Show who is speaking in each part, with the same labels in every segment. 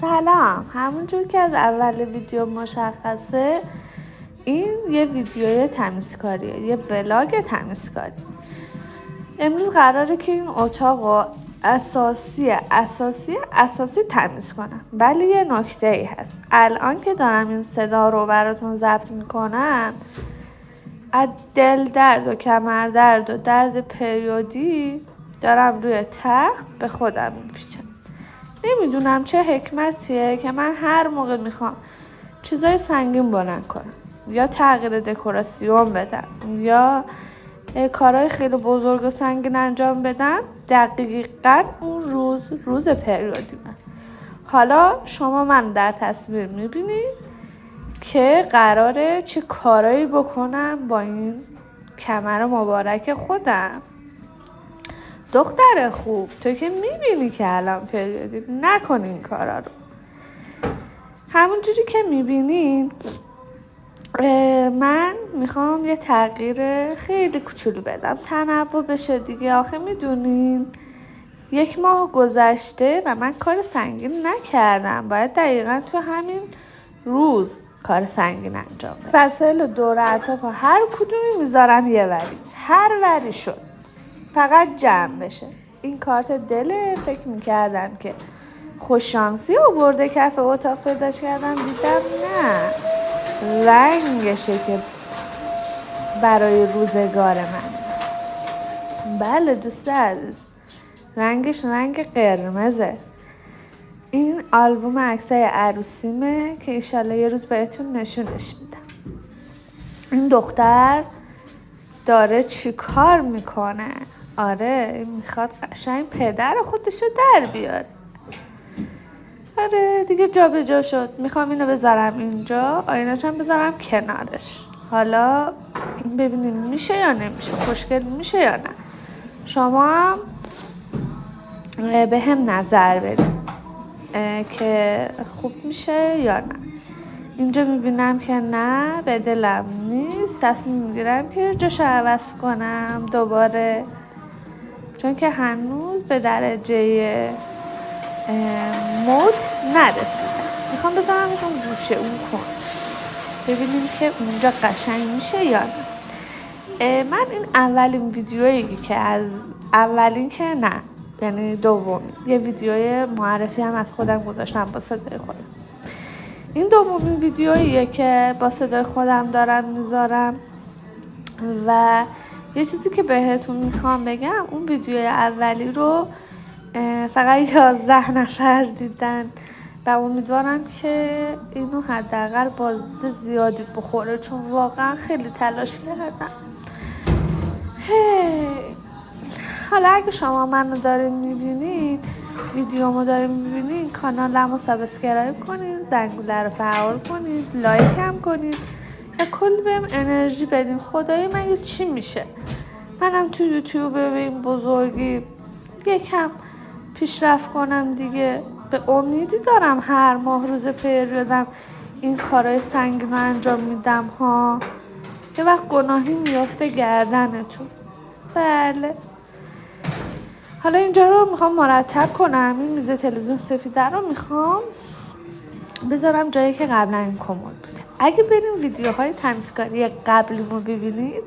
Speaker 1: سلام. همونجور که از اول ویدیو مشخصه این یه ویدیوی تمیزکاریه، یه ولاگ تمیزکاری. امروز قراره که این اتاقو اساسی تمیز کنم. ولی یه نکته ای هست، الان که دارم این صدا رو براتون ضبط میکنم از دل درد و کمر درد و درد پریودی دارم روی تخت به خودم میپیچم. نمیدونم چه حکمتیه که من هر موقع میخوام چیزای سنگین بلند کنم یا تغییر دکوراسیون بدم یا کارهای خیلی بزرگ و سنگین انجام بدم، دقیقاً اون روز پریودی من. حالا شما من در تصویر میبینید که قراره چه کارایی بکنم با این کمر مبارک خودم. دختر خوب، تو که میبینی که الان پریودی، نکن این کارا رو. همونجوری که میبینین من میخوام یه تغییر خیلی کوچولو بدم، تنوع بشه دیگه. آخه میدونین 1 ماه گذشته و من کار سنگین نکردم. باید دقیقا تو همین روز کار سنگین انجام بدم. وسایل دور اطراف هر کدومی میذارم یه وری، هر وری شد فقط جمع بشه. این کارت دله. فکر میکردم که خوششانسی آورده کف اتاق پیداش کردم، دیدم نه، رنگشه که برای روزگار من. بله دوست عزیز، رنگش رنگ قرمزه. این آلبوم عکسای عروسیمه که ایشالله یه روز بهتون نشونش میدم. این دختر داره چی کار میکنه؟ آره، این میخواد قشنگ پدر خودشو در بیاره. آره دیگه جا به جا شد. میخوام اینو بذارم اینجا، آینه‌شم بذارم کنارش. حالا ببینیم میشه یا نمیشه، خوشگل میشه یا نه. شما هم به هم نظر بدید که خوب میشه یا نه. اینجا میبینم که نه، به دلم نیست. تصمیم میگیرم که جاشو عوض کنم دوباره، چون که هنوز به درجه مد نرسیدم. میخوام بذارمش اون گوشه اون کن، ببینیم که اونجا قشنگ میشه یا نه. من این اولین ویدیویی که از اولین که نه، یعنی دومی، یه ویدیوی معرفی هم از خودم گذاشتم با صدای خودم. این دومین ویدیوییه که با صدای خودم دارم میذارم و یه چیزی که بهتون میخوام بگم، اون ویدیوی اولی رو فقط 11 نفر دیدن و امیدوارم که اینو حداقل بازدید زیادی بخوره، چون واقعا خیلی تلاش کردم. حالا اگه شما منو دارین میبینید، ویدیومو دارین میبینید، کانالمو سابسکرایب کنید، زنگوله رو فعال کنید، لایک هم کنید و کلی بهم انرژی بدین. خدای من چی میشه منم تو یوتیوب به این بزرگی یکم پیشرفت کنم دیگه. به امیدی دارم هر ماه روز پریودم این کارهای سنگین رو انجام میدم ها. یه وقت گناهی میافته گردنتون. بله، حالا اینجا رو میخوام مرتب کنم. این میز تلویزیون سفیده رو میخوام بذارم جایی که قبلا این کمد بوده. اگه بریم ویدیوهای تمیزکاری قبلیمو ببینید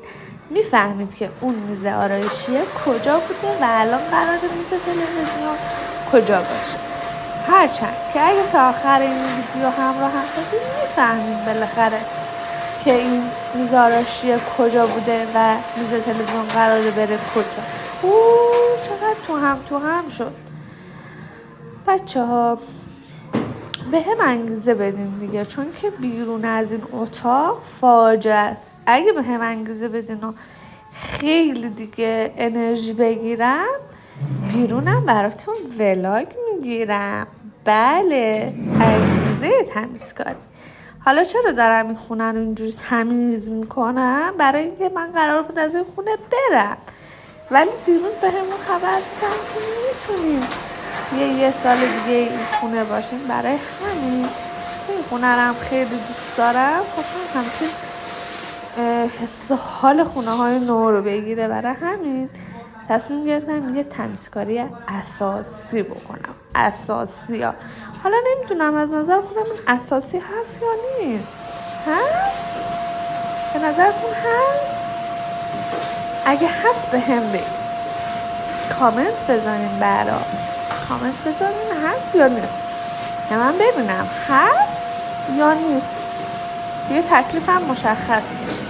Speaker 1: میفهمید که اون میز آرایشی کجا بوده و الان قراره میز تلویزیون کجا باشه. هرچند که اگه تا آخر این ویدیو همراه هم باشید میفهمید بالاخره که این میز آرایشی کجا بوده و میز تلویزیون قراره بره کجا. چقدر تو هم شد. بچه ها به هم انگیزه بدین دیگه، چون که بیرون از این اتاق فاجعه است. اگه به هم انگیزه بدین و خیلی دیگه انرژی بگیرم، بیرونم براتون ولاگ میگیرم. بله، انگیزه تمیزکاری. حالا چرا دارم این خونه رو اینجوری تمیز میکنم؟ برای اینکه من قرار بود از این خونه برم، ولی دیروز به همون خبر دیدم که میتونیم یه سال دیگه این خونه باشیم. برای همین این خونه رو هم خیلی دوست دارم. خواستم همچین حس حال خونه های نو رو بگیره. برای همین تصمیم گرفتم یه تمیزکاری اساسی بکنم. اساسی ها. حالا نمیدونم از نظر خودم این اساسی هست یا نیست. هست؟ به نظرتون هست؟ اگه هست به هم بگید، کامنت بذارین برا، کامنت بذارین هست یا نیست، که من ببینم هست یا نیست. دیگه تکلیفم مشخص میشه.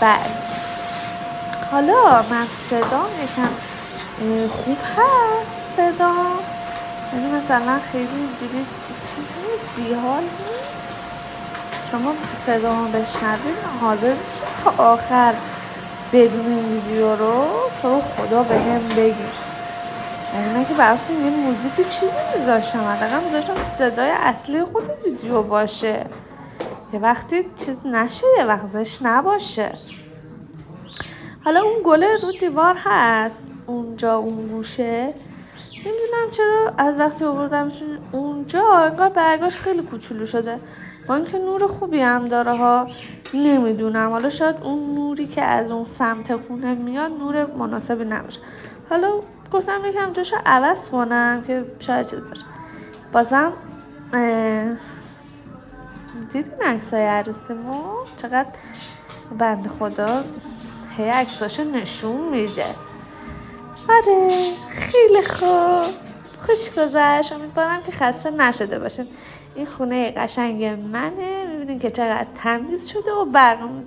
Speaker 1: بله، حالا من صدام یکم خوب هست. صدا یعنی مثلا خیلی اینجوری چیز نیست، بیحال نیست. شما صدامو بشنوید حاضر میشید تا آخر ببینین ویدیو رو، تو خدا به هم بگید. یعنی نه که براتون یه موزیک چیزی میذاشتم، حداقل میذاشتم صدای اصلی خود ویدیو باشه، یه وقتی چیز نشه، یه وقت زشت نباشه. حالا اون گله رو دیوار هست اونجا، اون گوشه، نمیدونم چرا از وقتی آوردمش اونجا انگار برگاش خیلی کوچولو شده، با اینکه نور خوبی هم داره ها. نمیدونم، حالا شاید اون نوری که از اون سمت خونه میاد نور مناسبی نباشه. حالا گفتم یکم جاشو عوض کنم که شاید چیز باشه. بازم دیدین عکسای عروسیمو چقدر بنده خدا هی عکساشو نشون میده. آره خیلی خوب، خوش گذشت. امیدوارم که خسته نشده باشین. این خونه قشنگ منه، میبینین که چقدر تمیز شده و برنامه